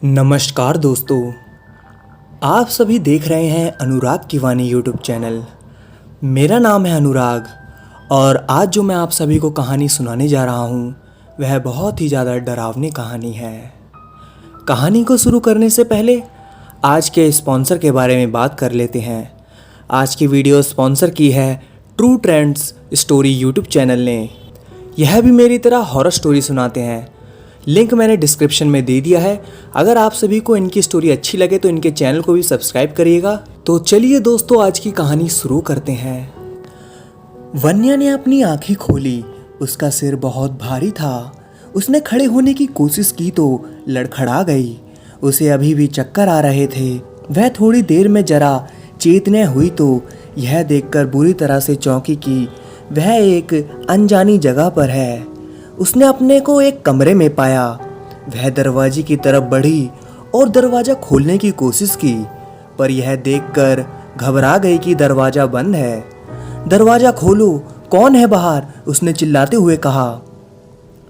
नमस्कार दोस्तों, आप सभी देख रहे हैं अनुराग की वाणी यूट्यूब चैनल। मेरा नाम है अनुराग और आज जो मैं आप सभी को कहानी सुनाने जा रहा हूँ वह बहुत ही ज़्यादा डरावनी कहानी है। कहानी को शुरू करने से पहले आज के स्पॉन्सर के बारे में बात कर लेते हैं। आज की वीडियो स्पॉन्सर की है true trends story YouTube channel ने। यह भी मेरी तरह हॉरर स्टोरी सुनाते हैं। लिंक मैंने डिस्क्रिप्शन में दे दिया है। अगर आप सभी को इनकी स्टोरी अच्छी लगे तो इनके चैनल को भी सब्सक्राइब करिएगा। तो चलिए दोस्तों, आज की कहानी शुरू करते हैं। वन्या ने अपनी आंखें खोली। उसका सिर बहुत भारी था। उसने खड़े होने की कोशिश की तो लड़खड़ा गई। उसे अभी भी चक्कर आ रहे थे। वह थोड़ी देर में जरा चेतने हुई तो यह देखकर बुरी तरह से चौंकी कि वह एक अनजानी जगह पर है। उसने अपने को एक कमरे में पाया। वह दरवाजे की तरफ बढ़ी और दरवाज़ा खोलने की कोशिश की, पर यह देखकर घबरा गई कि दरवाज़ा बंद है। दरवाज़ा खोलो, कौन है बाहर? उसने चिल्लाते हुए कहा।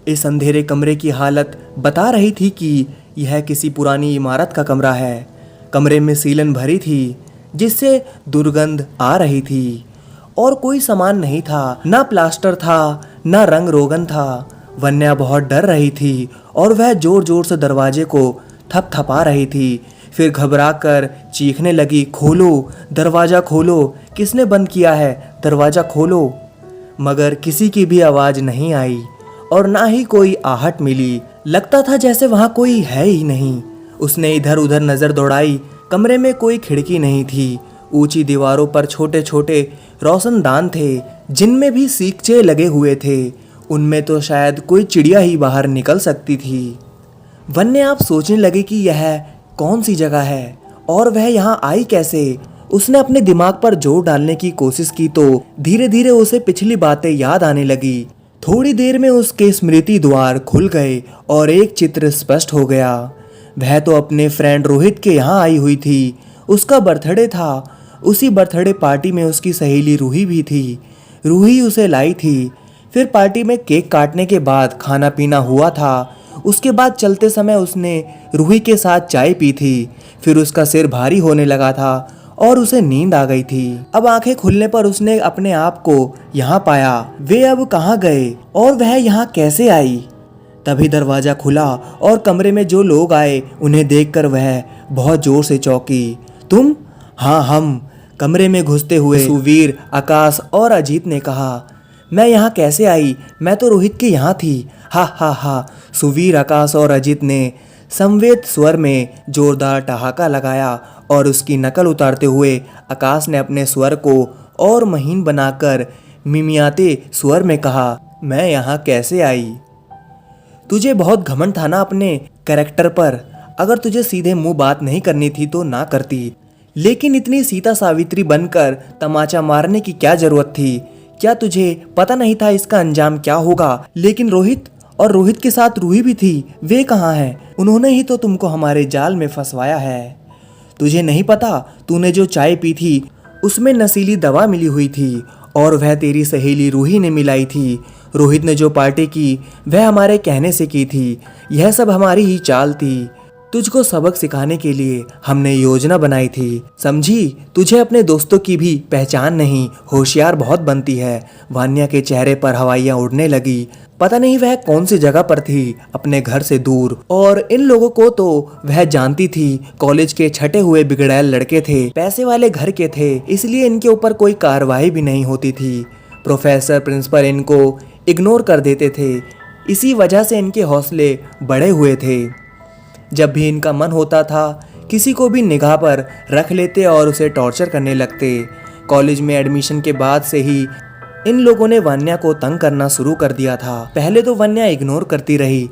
इस अंधेरे कमरे की हालत बता रही थी कि यह किसी पुरानी इमारत का कमरा है। कमरे में सीलन भरी थी जिससे दुर्गंध आ रही थी और कोई सामान नहीं था। ना प्लास्टर था, ना रंग रोगन था। वन्या बहुत डर रही थी और वह जोर जोर से दरवाजे को थपथपा रही थी। फिर घबरा कर चीखने लगी, खोलो, दरवाज़ा खोलो, किसने बंद किया है? दरवाज़ा खोलो। मगर किसी की भी आवाज़ नहीं आई और ना ही कोई आहट मिली। लगता था जैसे वहाँ कोई है ही नहीं। उसने इधर उधर नज़र दौड़ाई। कमरे में कोई खिड़की नहीं थी। ऊंची दीवारों पर छोटे छोटे रोशनदान थे जिनमें भी सीखचे लगे हुए थे। उनमें तो शायद कोई चिड़िया ही बाहर निकल सकती थी। वन्या आप सोचने लगी कि यह कौन सी जगह है और वह यहाँ आई कैसे। उसने अपने दिमाग पर जोर डालने की कोशिश की तो धीरे धीरे उसे पिछली बातें याद आने लगी। थोड़ी देर में उसके स्मृति द्वार खुल गए और एक चित्र स्पष्ट हो गया। वह तो अपने फ्रेंड रोहित के यहाँ आई हुई थी। उसका बर्थडे था। उसी बर्थडे पार्टी में उसकी सहेली रूही भी थी। रूही उसे लाई थी। फिर पार्टी में केक काटने के बाद खाना पीना हुआ था। उसके बाद चलते समय उसने रूही के साथ चाय पी थी। फिर उसका सिर भारी होने लगा था और उसे नींद आ गई थी। अब आंखें खुलने पर उसने अपने आप को यहाँ पाया। वे अब कहाँ गए और वह यहाँ कैसे आई? तभी दरवाजा खुला और कमरे में जो लोग आए उन्हें देखकर वह बहुत जोर से चौंकी। तुम? हाँ, हम। कमरे में घुसते हुए सुवीर, आकाश और अजीत ने कहा। मैं यहाँ कैसे आई? मैं तो रोहित के यहाँ थी। हा हा हा। सुवीर, आकाश और अजीत ने समवेत स्वर में जोरदार ठहाका लगाया और उसकी नकल उतारते हुए आकाश ने अपने स्वर को और महीन बनाकर मिमियाते स्वर में कहा, मैं यहाँ कैसे आई? तुझे बहुत घमंड था ना अपने कैरेक्टर पर। अगर तुझे सीधे मुंह बात नहीं करनी थी तो ना करती, लेकिन इतनी सीता सावित्री बनकर तमाचा मारने की क्या जरूरत थी? क्या तुझे पता नहीं था इसका अंजाम क्या होगा? लेकिन रोहित और रोहित के साथ रूही भी थी, वे कहाँ हैं? उन्होंने ही तो तुमको हमारे जाल में फंसवाया है। तुझे नहीं पता, तूने जो चाय पी थी उसमें नशीली दवा मिली हुई थी और वह तेरी सहेली रूही ने मिलाई थी। रोहित ने जो पार्टी की वह हमारे कहने से की थी। यह सब हमारी ही चाल थी। तुझको सबक सिखाने के लिए हमने योजना बनाई थी, समझी? तुझे अपने दोस्तों की भी पहचान नहीं, होशियार बहुत बनती है। वान्या के चेहरे पर हवाइयाँ उड़ने लगी। पता नहीं वह कौन सी जगह पर थी, अपने घर से दूर। और इन लोगों को तो वह जानती थी। कॉलेज के छटे हुए बिगड़ैल लड़के थे, पैसे वाले घर के थे, इसलिए इनके ऊपर कोई कार्रवाई भी नहीं होती थी। प्रोफेसर, प्रिंसिपल इनको इग्नोर कर देते थे। इसी वजह से इनके हौसले बढ़े हुए थे। जब भी इनका मन होता था किसी को भी निगाह पर रख लेते और उसे टॉर्चर करने लगते। कॉलेज में एडमिशन के बाद से ही इन लोगों ने वन्या को तंग करना शुरू कर दिया था। पहले तो वन्या इग्नोर करती रही,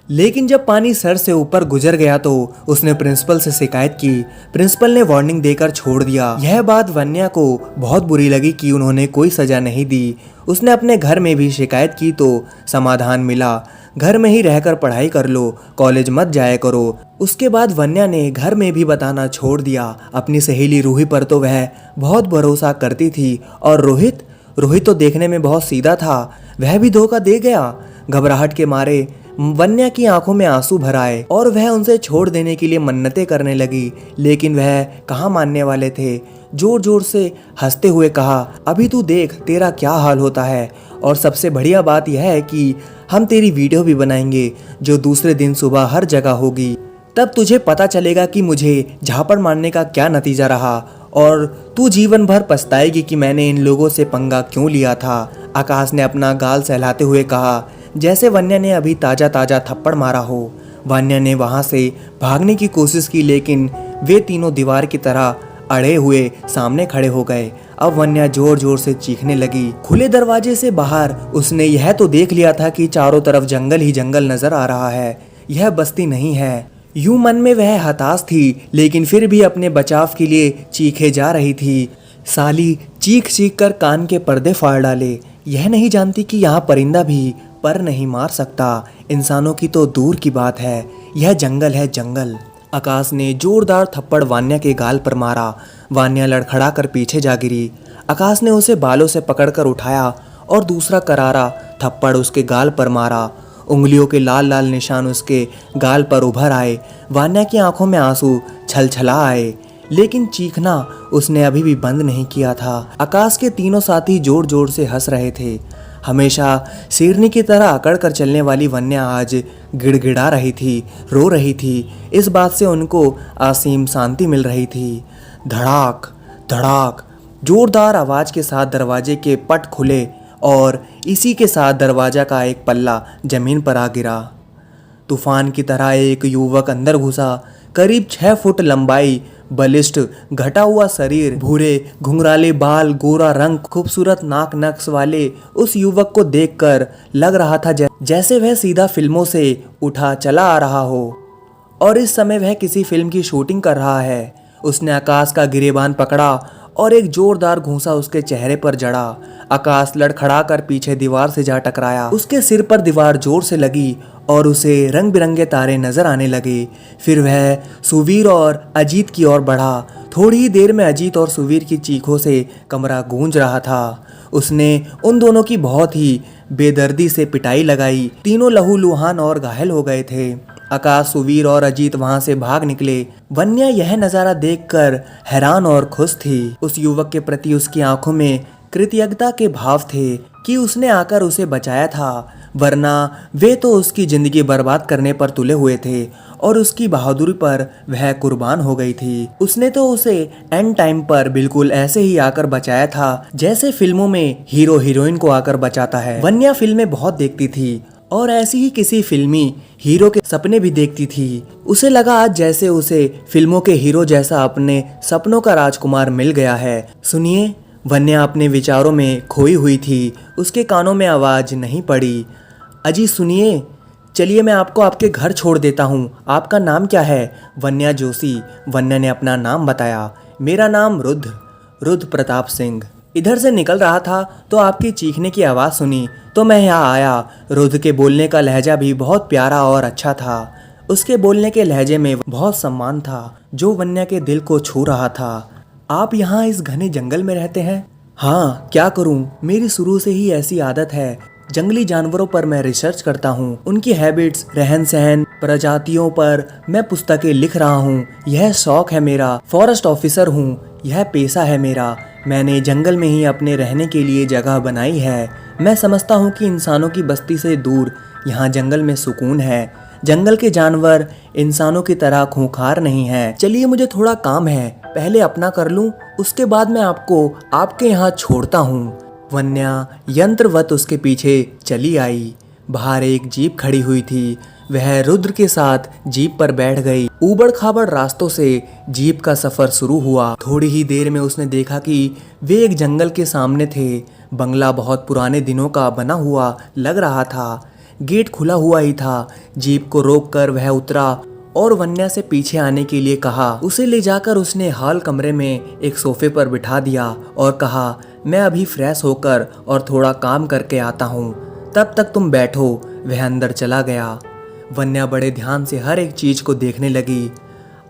लेकिन जब पानी सर से ऊपर गुजर गया तो उसने प्रिंसिपल से शिकायत की। प्रिंसिपल ने वार्निंग देकर छोड़ दिया। यह बात वन्या को बहुत बुरी लगी कि उन्होंने कोई सजा नहीं दी। उसने अपने घर में भी शिकायत की तो समाधान मिला, घर में ही रहकर पढ़ाई कर लो, कॉलेज मत जाया करो। उसके बाद वन्या ने घर में भी बताना छोड़ दिया। अपनी सहेली रूही पर तो वह बहुत भरोसा करती थी। और रोहित तो देखने में बहुत सीधा था, वह भी धोखा दे गया। घबराहट के मारे वन्या की आंखों में आंसू भर आए और वह उनसे छोड़ देने के लिए मन्नतें करने लगी, लेकिन वह कहाँ मानने वाले थे। जोर जोर से हंसते हुए कहा, अभी तू देख तेरा क्या हाल होता है, और सबसे बढ़िया बात यह है कि हम तेरी वीडियो भी बनाएंगे जो दूसरे दिन सुबह हर जगह होगी। तब तुझे पता चलेगा कि मुझे झापड़ मारने का क्या नतीजा रहा, और तू जीवन भर पछताएगी कि मैंने इन लोगों से पंगा क्यों लिया था। आकाश ने अपना गाल सहलाते हुए कहा, जैसे वन्या ने अभी ताजा ताजा थप्पड़ मारा हो। वन्या ने वहां से भागने की कोशिश की, लेकिन वे तीनों दीवार की तरह अड़े हुए सामने खड़े हो गए। अब वन्या जोर जोर से चीखने लगी। खुले दरवाजे से बाहर उसने यह तो देख लिया था कि चारों तरफ जंगल ही जंगल नजर आ रहा है, यह बस्ती नहीं है। यूं मन में वह हताश थी, लेकिन फिर भी अपने बचाव के लिए चीखे जा रही थी। साली चीख चीख कर कान के पर्दे फाड़ डाले। यह नहीं जानती कि यहाँ परिंदा भी पर नहीं मार सकता, इंसानों की तो दूर की बात है। यह जंगल है जंगल। आकाश ने जोरदार थप्पड़ वान्या के गाल पर मारा। वान्या लड़खड़ा कर पीछे जा गिरी। आकाश ने उसे बालों से पकड़कर उठाया और दूसरा करारा थप्पड़ उसके गाल पर मारा। उंगलियों के लाल लाल निशान उसके गाल पर उभर आए। वान्या की आंखों में आंसू छलछला आए, लेकिन चीखना उसने अभी भी बंद नहीं किया था। आकाश के तीनों साथी जोर जोर से हंस रहे थे। हमेशा शेरनी की तरह अकड़ कर चलने वाली वन्या आज गिड़गिड़ा रही थी, रो रही थी। इस बात से उनको असीम शांति मिल रही थी। धड़ाक धड़ाक जोरदार आवाज के साथ दरवाजे के पट खुले और इसी के साथ दरवाजा का एक पल्ला जमीन पर आ गिरा। तूफान की तरह एक युवक अंदर घुसा। करीब 6 फुट लंबाई, बलिष्ठ, घटा हुआ शरीर, भूरे घुंघराले बाल, गोरा रंग, खूबसूरत नाक नक्श वाले उस युवक को देखकर लग रहा था जैसे वह सीधा फिल्मों से उठा चला आ रहा हो और इस समय वह किसी फिल्म की शूटिंग कर रहा है। उसने आकाश का गिरेबान पकड़ा और एक जोरदार घूंसा उसके चेहरे पर जड़ा। आकाश लड़खड़ा कर पीछे दीवार से जा टकराया। उसके सिर पर दीवार जोर से लगी और उसे रंग बिरंगे तारे नजर आने लगे। फिर वह सुवीर और अजीत की ओर बढ़ा। थोड़ी ही देर में अजीत और सुवीर की चीखों से कमरा गूंज रहा था। उसने उन दोनों की बहुत ही बेदर्दी से पिटाई लगाई। तीनों लहूलुहान और घायल हो गए थे। आकाश, सुवीर और अजीत वहां से भाग निकले। वन्या यह नजारा देखकर हैरान और खुश थी। उस युवक के प्रति उसकी आंखों में कृतज्ञता के भाव थे कि उसने आकर उसे बचाया था, वरना वे तो उसकी जिंदगी बर्बाद करने पर तुले हुए थे और उसकी बहादुरी पर वह कुर्बान हो गई थी। उसने तो उसे एंड टाइम पर बिल्कुल ऐसे ही आकर बचाया था जैसे फिल्मों में हीरो हीरोइन को आकर बचाता है। वन्या फिल्में बहुत देखती थी और ऐसी ही किसी फिल्मी हीरो के सपने भी देखती थी। उसे लगा आज जैसे उसे फिल्मों के हीरो जैसा अपने सपनों का राजकुमार मिल गया है। सुनिए, वन्या अपने विचारों में खोई हुई थी। उसके कानों में आवाज नहीं पड़ी। अजी सुनिए, चलिए मैं आपको आपके घर छोड़ देता हूँ। आपका नाम क्या है? वन्या जोशी। वन्या ने अपना नाम बताया। मेरा नाम रुद्र प्रताप सिंह। इधर से निकल रहा था तो आपकी चीखने की आवाज़ सुनी तो मैं यहाँ आया। रुद्र के बोलने का लहजा भी बहुत प्यारा और अच्छा था। उसके बोलने के लहजे में बहुत सम्मान था जो वन्या के दिल को छू रहा था। आप यहाँ इस घने जंगल में रहते हैं? हाँ, क्या करूँ, मेरी शुरू से ही ऐसी आदत है। जंगली जानवरों पर मैं रिसर्च करता हूँ, उनकी हैबिट्स, रहन सहन, प्रजातियों पर मैं पुस्तकें लिख रहा हूँ। यह शौक है मेरा। फॉरेस्ट ऑफिसर हूँ, यह पेशा है मेरा। मैंने जंगल में ही अपने रहने के लिए जगह बनाई है। मैं समझता हूँ कि इंसानों की बस्ती से दूर यहाँ जंगल में सुकून है। जंगल के जानवर इंसानों की तरह खूंखार नहीं है। चलिए मुझे थोड़ा काम है, पहले अपना कर लूँ, उसके बाद मैं आपको आपके यहाँ छोड़ता हूँ। वन्या यंत्रवत उसके पीछे चली आई। बाहर एक जीप खड़ी हुई थी। वह रुद्र के साथ जीप पर बैठ गई। ऊबड़ खाबड़ रास्तों से जीप का सफर शुरू हुआ। थोड़ी ही देर में उसने देखा कि वे एक जंगल के सामने थे। बंगला बहुत पुराने दिनों का बना हुआ लग रहा था। गेट खुला हुआ ही था। जीप को रोककर वह उतरा और वन्या से पीछे आने के लिए कहा। उसे ले जाकर उसने हॉल कमरे में एक सोफे पर बिठा दिया और कहा, मैं अभी फ्रेश होकर और थोड़ा काम करके आता हूँ, तब तक तुम बैठो। वह अंदर चला गया। वन्या बड़े ध्यान से हर एक चीज को देखने लगी।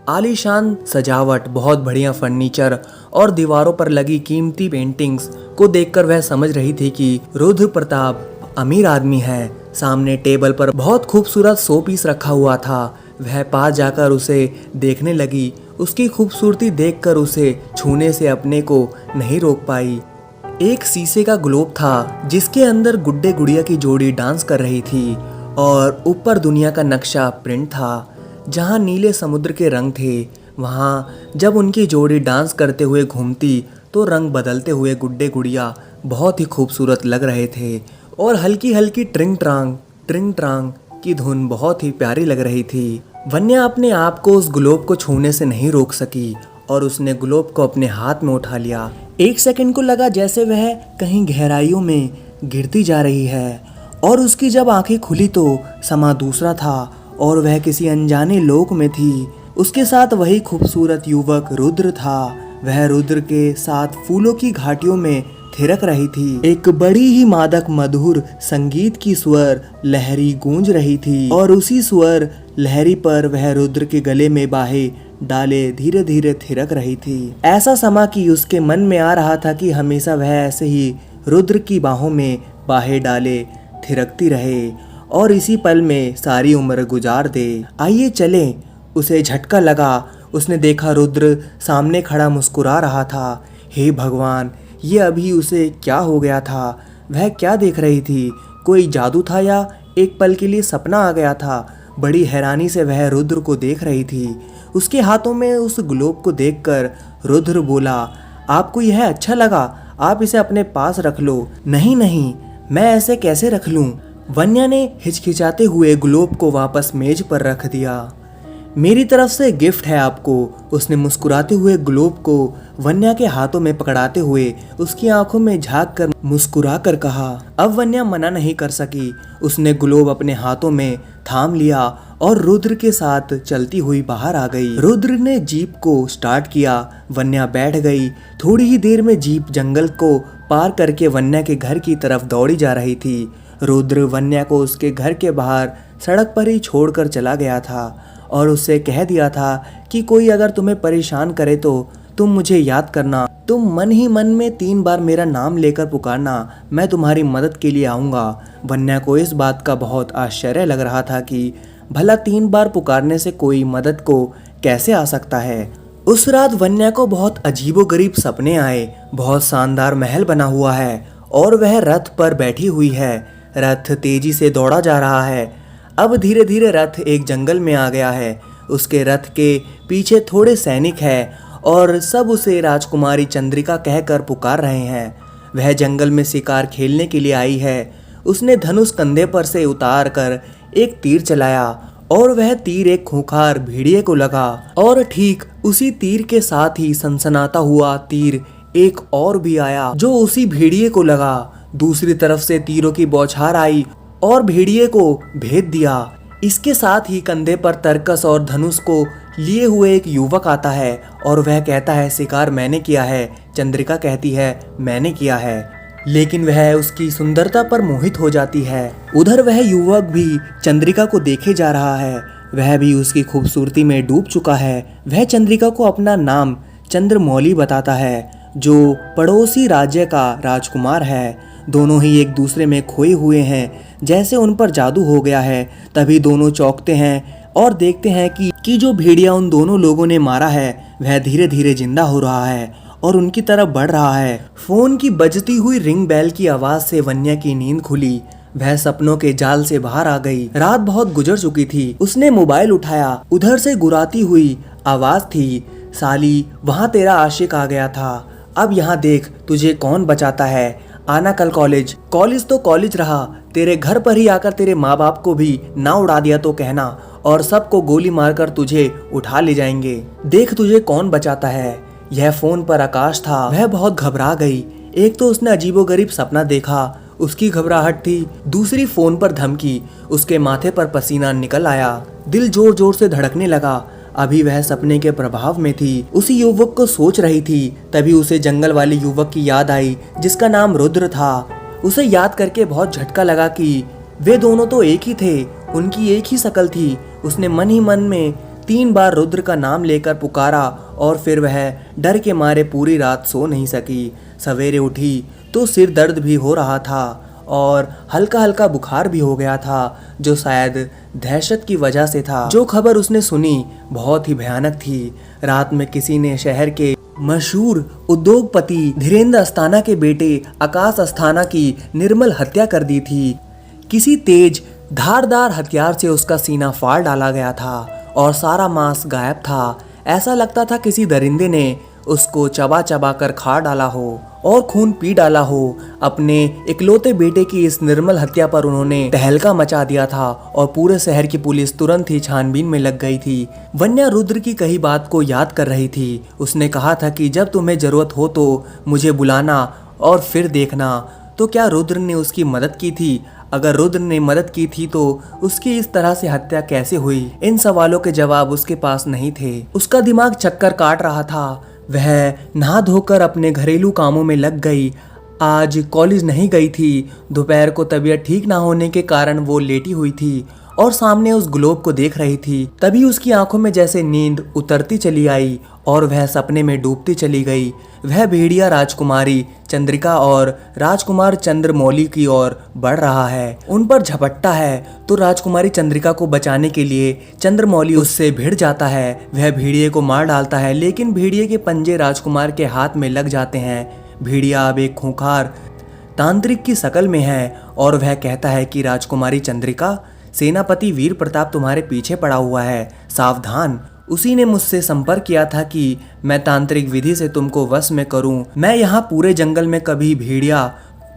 आलीशान सजावट, बहुत बढ़िया फर्नीचर और दीवारों पर लगी कीमती पेंटिंग्स को देखकर वह समझ रही थी कि रुद्र प्रताप अमीर आदमी है। सामने टेबल पर बहुत खूबसूरत शो पीस रखा हुआ था। वह पास जाकर उसे देखने लगी। उसकी खूबसूरती देखकर उसे छूने से अपने को नहीं रोक पाई। एक शीशे का ग्लोब था जिसके अंदर गुड्डे गुड़िया की जोड़ी डांस कर रही थी और ऊपर दुनिया का नक्शा प्रिंट था। जहाँ नीले समुद्र के रंग थे, वहाँ जब उनकी जोड़ी डांस करते हुए घूमती तो रंग बदलते हुए गुड्डे गुड़िया बहुत ही खूबसूरत लग रहे थे और हल्की हल्की ट्रिंग ट्रांग की धुन बहुत ही प्यारी लग रही थी। वन्या अपने आप को उस ग्लोब को छूने से नहीं रोक सकी और उसने ग्लोब को अपने हाथ में उठा लिया। एक सेकंड को लगा जैसे वह कहीं गहराइयों में गिरती जा रही है और उसकी जब आंखें खुली तो समा दूसरा था और वह किसी अनजाने लोक में थी। उसके साथ वही खूबसूरत युवक रुद्र था। वह रुद्र के साथ फूलों की घाटियों में थिरक रही थी। एक बड़ी ही मादक मधुर संगीत की स्वर लहरी गूंज रही थी और उसी स्वर लहरी पर वह रुद्र के गले में बाहें डाले धीरे धीरे थिरक रही थी। ऐसा समा कि उसके मन में आ रहा था कि हमेशा वह ऐसे ही रुद्र की बाहों में बाहें डाले थिरकती रहे और इसी पल में सारी उम्र गुजार दे। आइए चलें। उसे झटका लगा। उसने देखा रुद्र सामने खड़ा मुस्कुरा रहा था। हे भगवान, ये अभी उसे क्या हो गया था? वह क्या देख रही थी? कोई जादू था या एक पल के लिए सपना आ गया था? बड़ी हैरानी से वह रुद्र को देख रही थी। उसके हाथों में उस ग्लोब को देखकर रुद्र बोला, आपको यह अच्छा लगा? आप इसे अपने पास रख लो। नहीं नहीं, मैं ऐसे कैसे रख लूं? वन्या ने हिचकिचाते हुए ग्लोब को वापस मेज पर रख दिया। मेरी तरफ से गिफ्ट है आपको। उसने मुस्कुराते हुए ग्लोब को वन्या के हाथों में पकड़ाते हुए उसकी आंखों में झांक कर मुस्कुरा कर कहा। अब वन्या मना नहीं कर सकी। उसने ग्लोब अपने हाथों में थाम लिया और रुद्र के साथ चलती हुई बाहर आ गई। रुद्र ने जीप को स्टार्ट किया। वन्या बैठ गई। थोड़ी ही देर में जीप जंगल को पार करके वन्या के घर की तरफ दौड़ी जा रही थी। रुद्र वन्या को उसके घर के बाहर सड़क पर ही छोड़कर चला गया था और उससे कह दिया था कि कोई अगर तुम्हें परेशान करे तो तुम मुझे याद करना। तुम मन ही मन में 3 बार मेरा नाम लेकर पुकारना, मैं तुम्हारी मदद के लिए आऊँगा। वन्या को इस बात का बहुत आश्चर्य लग रहा था कि भला 3 बार पुकारने से कोई मदद को कैसे आ सकता है। उस रात वन्या को बहुत अजीबोगरीब सपने आए। बहुत शानदार महल बना हुआ है और वह रथ पर बैठी हुई है। रथ तेजी से दौड़ा जा रहा है। अब धीरे धीरे रथ एक जंगल में आ गया है। उसके रथ के पीछे थोड़े सैनिक हैं और सब उसे राजकुमारी चंद्रिका कहकर पुकार रहे हैं। वह जंगल में शिकार खेलने के लिए आई है। उसने धनुष कंधे पर से उतार कर एक तीर चलाया और वह तीर एक खूंखार भेड़िए को लगा और ठीक उसी तीर के साथ ही सनसनाता हुआ तीर एक और भी आया जो उसी भेड़िए को लगा। दूसरी तरफ से तीरों की बौछार आई और भेड़िए को भेद दिया। इसके साथ ही कंधे पर तरकस और धनुष को लिए हुए एक युवक आता है और वह कहता है शिकार मैंने किया है। चंद्रिका कहती है मैंने किया है, लेकिन वह उसकी सुंदरता पर मोहित हो जाती है। उधर वह युवक भी चंद्रिका को देखे जा रहा है। वह भी उसकी खूबसूरती में डूब चुका है। वह चंद्रिका को अपना नाम चंद्रमौली बताता है, जो पड़ोसी राज्य का राजकुमार है। दोनों ही एक दूसरे में खोए हुए हैं, जैसे उन पर जादू हो गया है। तभी दोनों चौंकते हैं और देखते हैं कि जो भेड़िया उन दोनों लोगों ने मारा है वह धीरे धीरे जिंदा हो रहा है और उनकी तरफ बढ़ रहा है। फोन की बजती हुई रिंग बेल की आवाज से वन्या की नींद खुली। वह सपनों के जाल से बाहर आ गई। रात बहुत गुजर चुकी थी। उसने मोबाइल उठाया। उधर से गुराती हुई आवाज थी, साली वहाँ तेरा आशिक आ गया था। अब यहाँ देख तुझे कौन बचाता है। आना कल कॉलेज। कॉलेज तो कॉलेज रहा, तेरे घर पर ही आकर तेरे माँ बाप को भी ना उड़ा दिया तो कहना, और सबको गोली मारकर तुझे उठा ले जाएंगे। देख तुझे कौन बचाता है। यह फोन पर आकाश था। वह बहुत घबरा गई। एक तो उसने अजीबोगरीब सपना देखा, उसकी घबराहट थी। दूसरी फोन पर धमकी। उसके माथे पर पसीना निकल आया। दिल जोर जोर से धड़कने लगा। अभी वह सपने के प्रभाव में थी। उसी युवक को सोच रही थी। तभी उसे जंगल वाले युवक की याद आई जिसका नाम रुद्र था। उसे याद करके बहुत झटका लगा कि वे दोनों तो एक ही थे, उनकी एक ही शक्ल थी। उसने मन ही मन में 3 बार रुद्र का नाम लेकर पुकारा और फिर वह डर के मारे पूरी रात सो नहीं सकी। सवेरे उठी तो सिर दर्द भी हो रहा था और हल्का हल्का बुखार भी हो गया था, जो शायद दहशत की वजह से था। जो खबर उसने सुनी बहुत ही भयानक थी। रात में किसी ने शहर के मशहूर उद्योगपति धीरेन्द्र अस्थाना के बेटे आकाश अस्थाना की निर्मल हत्या कर दी थी। किसी तेज धारदार हथियार से उसका सीना फाड़ डाला गया था और सारा मांस गायब था। ऐसा लगता था किसी दरिंदे ने उसको चबा चबा कर खा डाला हो और खून पी डाला हो। अपने इकलौते बेटे की इस निर्मल हत्या पर उन्होंने तहलका मचा दिया था और पूरे शहर की पुलिस तुरंत ही छानबीन में लग गई थी। वन्या रुद्र की कही बात को याद कर रही थी। उसने कहा था कि जब तुम्हें जरूरत हो तो मुझे बुलाना और फिर देखना। तो क्या रुद्र ने उसकी मदद की थी? अगर रुद्र ने मदद की थी तो उसकी इस तरह से हत्या कैसे हुई? इन सवालों के जवाब उसके पास नहीं थे। उसका दिमाग चक्कर काट रहा था। वह नहा धोकर अपने घरेलू कामों में लग गई। आज कॉलेज नहीं गई थी। दोपहर को तबीयत ठीक ना होने के कारण वो लेटी हुई थी और सामने उस ग्लोब को देख रही थी। तभी उसकी आंखों में जैसे नींद उतरती चली आई और वह सपने में डूबती चली गई। वह भेड़िया राजकुमारी चंद्रिका और राजकुमार चंद्रमौली की ओर बढ़ रहा है, उन पर झपटता है तो राजकुमारी चंद्रिका को बचाने के लिए चंद्रमौली उससे भिड़ जाता है। वह भेड़िए को मार डालता है, लेकिन भेड़िए के पंजे राजकुमार के हाथ में लग जाते हैं। भेड़िया अब एक खूंखार तांत्रिक की शक्ल में है और वह कहता है कि राजकुमारी चंद्रिका, सेनापति वीर प्रताप तुम्हारे पीछे पड़ा हुआ है, सावधान। उसी ने मुझसे संपर्क किया था कि मैं तांत्रिक विधि से तुमको वश में करूं। मैं यहाँ पूरे जंगल में कभी भेड़िया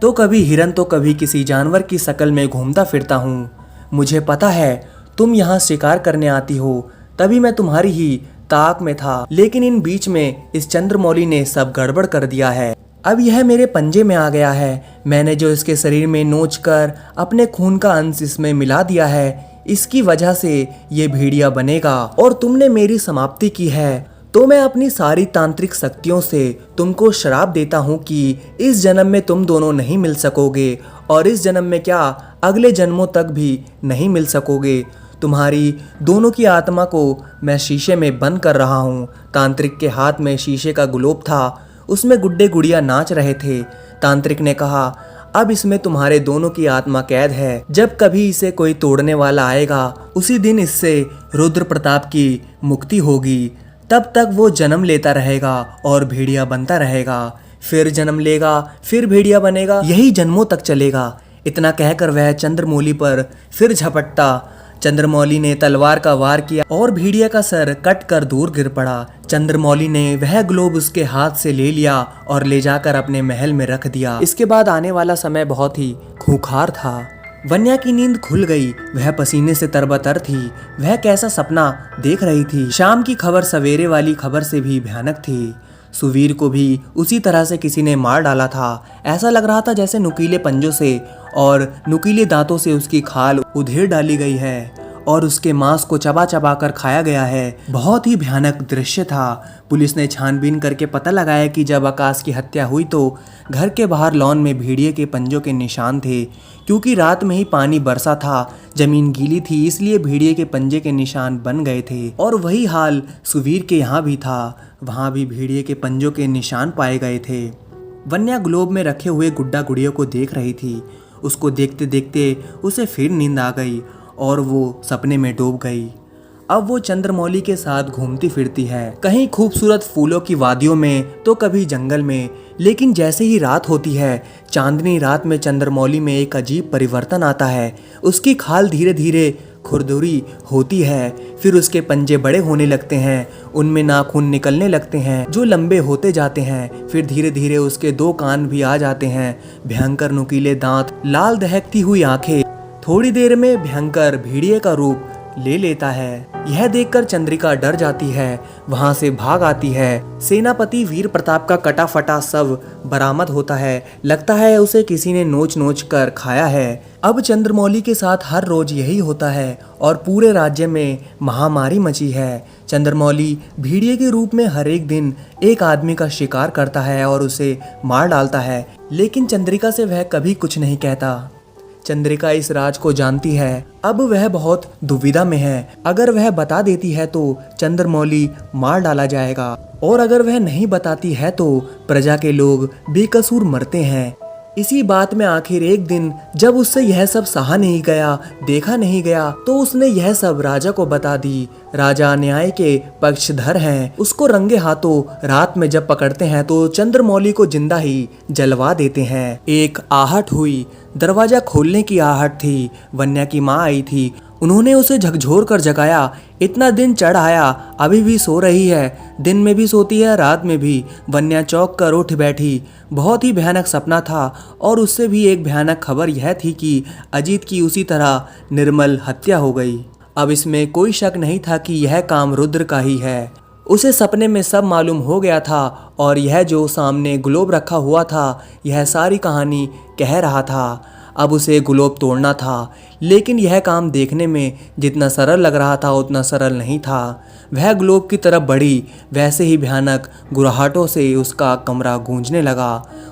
तो कभी हिरन तो कभी किसी जानवर की शक्ल में घूमता फिरता हूँ। मुझे पता है तुम यहाँ शिकार करने आती हो, तभी मैं तुम्हारी ही ताक में था, लेकिन इन बीच में इस चंद्रमौली ने सब गड़बड़ कर दिया है। अब यह मेरे पंजे में आ गया है। मैंने जो इसके शरीर में नोच कर अपने खून का अंश इसमें मिला दिया है, इसकी वजह से ये भेड़िया बनेगा और तुमने मेरी समाप्ति की है। तो मैं अपनी सारी तांत्रिक शक्तियों से तुमको श्राप देता हूँ कि इस जन्म में तुम दोनों नहीं मिल सकोगे और इस जन्म में क्या अगले जन्मों तक भी नहीं मिल सकोगे। तुम्हारी दोनों की आत्मा को मैं शीशे में बंद कर रहा हूँ। तांत्रिक के हाथ में शीशे का ग्लोब था, उसमें गुड्डे गुड़िया नाच रहे थे। तांत्रिक ने कहा, अब इसमें तुम्हारे दोनों की आत्मा कैद है। जब कभी इसे कोई तोड़ने वाला आएगा, उसी दिन इससे रुद्र प्रताप की मुक्ति होगी। तब तक वो जन्म लेता रहेगा और भेड़िया बनता रहेगा, फिर जन्म लेगा, फिर भेड़िया बनेगा, यही जन्मों तक चलेगा। इतना कहकर वह चंद्रमौली पर फिर झपटता। चंद्रमौली ने तलवार का वार किया और भेड़िया का सर कट कर दूर गिर पड़ा। चंद्रमौली ने वह ग्लोब उसके हाथ से ले लिया और ले जाकर अपने महल में रख दिया। इसके बाद आने वाला समय बहुत ही खूंखार था। वन्या की नींद खुल गई। वह पसीने से तरबतर थी। वह कैसा सपना देख रही थी। शाम की खबर सवेरे वाली खबर से भी भयानक थी। सुवीर को भी उसी तरह से किसी ने मार डाला था। ऐसा लग रहा था जैसे नुकीले पंजों से और नुकीले दांतों से उसकी खाल उधेड़ डाली गई है और उसके मांस को चबा चबा कर खाया गया है। बहुत ही भयानक दृश्य था। पुलिस ने छानबीन करके पता लगाया कि जब आकाश की हत्या हुई तो घर के बाहर लॉन में भेड़िए के पंजों के निशान थे। क्योंकि रात में ही पानी बरसा था, जमीन गीली थी, इसलिए भेड़िए के पंजे के निशान बन गए थे। और वही हाल सुवीर के यहाँ भी था। वहाँ भी भेड़िए के पंजों के निशान पाए गए थे। वन्या ग्लोब में रखे हुए गुड्डा गुड़ियों को देख रही थी। उसको देखते देखते उसे फिर नींद आ गई और वो सपने में डूब गई। अब वो चंद्रमौली के साथ घूमती फिरती है, कहीं खूबसूरत फूलों की वादियों में तो कभी जंगल में। लेकिन जैसे ही रात होती है, चांदनी रात में चंद्रमौली में एक अजीब परिवर्तन आता है। उसकी खाल धीरे धीरे खुरदुरी होती है, फिर उसके पंजे बड़े होने लगते हैं, उनमें नाखून निकलने लगते हैं जो लंबे होते जाते हैं। फिर धीरे धीरे उसके 2 कान भी आ जाते हैं, भयंकर नुकीले दांत, लाल दहकती हुई आंखें। थोड़ी देर में भयंकर भेड़िए का रूप ले लेता है। यह देखकर चंद्रिका डर जाती है, वहां से भाग आती है। सेनापति वीर प्रताप का कटा फटा शव बरामद होता है। लगता है उसे किसी ने नोच नोच कर खाया है। अब चंद्रमौली के साथ हर रोज यही होता है और पूरे राज्य में महामारी मची है। चंद्रमौली भेड़िए के रूप में हर एक दिन एक आदमी का शिकार करता है और उसे मार डालता है, लेकिन चंद्रिका से वह कभी कुछ नहीं कहता। चंद्रिका इस राज को जानती है। अब वह बहुत दुविधा में है। अगर वह बता देती है तो चंद्रमौली मार डाला जाएगा और अगर वह नहीं बताती है तो प्रजा के लोग बेकसूर मरते हैं। इसी बात में आखिर एक दिन जब उससे यह सब सहा नहीं गया, देखा नहीं गया, तो उसने यह सब राजा को बता दी। राजा न्याय के पक्षधर हैं, उसको रंगे हाथों रात में जब पकड़ते हैं तो चंद्रमौली को जिंदा ही जलवा देते हैं। एक आहट हुई, दरवाजा खोलने की आहट थी। वन्या की माँ आई थी, उन्होंने उसे झकझोर कर जगाया। इतना दिन चढ़ आया, अभी भी सो रही है। दिन में भी सोती है, रात में भी। वन्या चौंक कर उठ बैठी। बहुत ही भयानक सपना था और उससे भी एक भयानक खबर यह थी कि अजीत की उसी तरह निर्मल हत्या हो गई। अब इसमें कोई शक नहीं था कि यह काम रुद्र का ही है। उसे सपने में सब मालूम हो गया था और यह जो सामने ग्लोब रखा हुआ था, यह सारी कहानी कह रहा था। अब उसे ग्लोब तोड़ना था, लेकिन यह काम देखने में जितना सरल लग रहा था उतना सरल नहीं था। वह ग्लोब की तरफ बढ़ी, वैसे ही भयानक गुर्राहटों से उसका कमरा गूंजने लगा।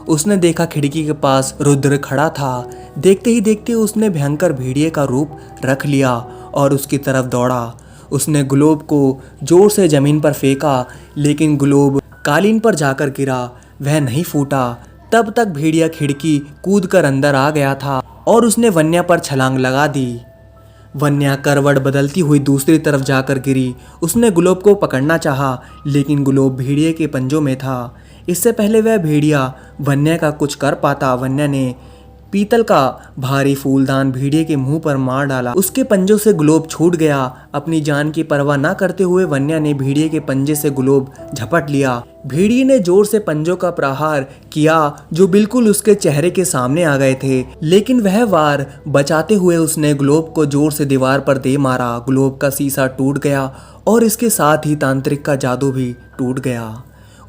उसने देखा खिड़की के पास रुद्र खड़ा था। देखते ही देखते उसने भयंकर भेड़िए का रूप रख लिया और उसकी तरफ दौड़ा। उसने ग्लोब को जोर से जमीन पर फेंका, लेकिन ग्लोब कालीन पर जाकर गिरा, वह नहीं फूटा। तब तक भेड़िया खिड़की कूदकर अंदर आ गया था और उसने वन्या पर छलांग लगा दी। वन्या करवट बदलती हुई दूसरी तरफ जाकर गिरी। उसने ग्लोब को पकड़ना चाहा, लेकिन ग्लोब भेड़िए के पंजों में था। इससे पहले वह भेड़िया वन्या का कुछ कर पाता, वन्या ने पीतल का भारी फूलदान भेड़िए के मुंह पर मार डाला। उसके पंजों से ग्लोब छूट गया। अपनी जान की परवाह न करते हुए वन्या ने भेड़िए के पंजे से ग्लोब झपट लिया। भेड़िए ने जोर से पंजों का प्रहार किया जो बिल्कुल उसके चेहरे के सामने आ गए थे, लेकिन वह वार बचाते हुए उसने ग्लोब को जोर से दीवार पर दे मारा। ग्लोब का शीशा टूट गया और इसके साथ ही तांत्रिक का जादू भी टूट गया।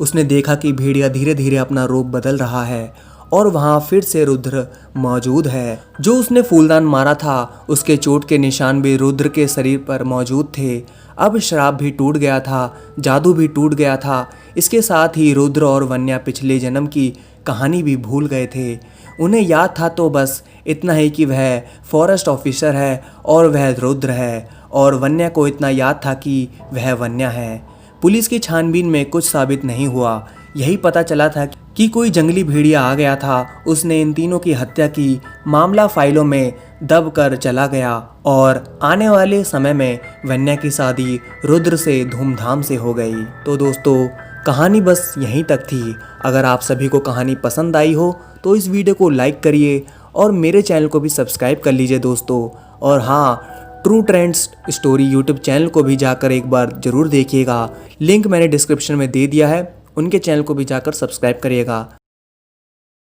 उसने देखा कि भेड़िया धीरे धीरे अपना रूप बदल रहा है और वहाँ फिर से रुद्र मौजूद है। जो उसने फूलदान मारा था, उसके चोट के निशान भी रुद्र के शरीर पर मौजूद थे। अब श्राप भी टूट गया था, जादू भी टूट गया था। इसके साथ ही रुद्र और वन्या पिछले जन्म की कहानी भी भूल गए थे। उन्हें याद था तो बस इतना ही कि वह फॉरेस्ट ऑफिसर है और वह रुद्र है, और वन्या को इतना याद था कि वह वन्या है। पुलिस की छानबीन में कुछ साबित नहीं हुआ। यही पता चला था कि कोई जंगली भेड़िया आ गया था, उसने इन तीनों की हत्या की। मामला फाइलों में दब कर चला गया और आने वाले समय में वन्या की शादी रुद्र से धूमधाम से हो गई। तो दोस्तों, कहानी बस यहीं तक थी। अगर आप सभी को कहानी पसंद आई हो तो इस वीडियो को लाइक करिए और मेरे चैनल को भी सब्सक्राइब कर लीजिए दोस्तों। और हाँ, true trends story YouTube channel को भी जाकर एक बार ज़रूर देखिएगा। लिंक मैंने डिस्क्रिप्शन में दे दिया है, उनके चैनल को भी जाकर सब्सक्राइब करिएगा।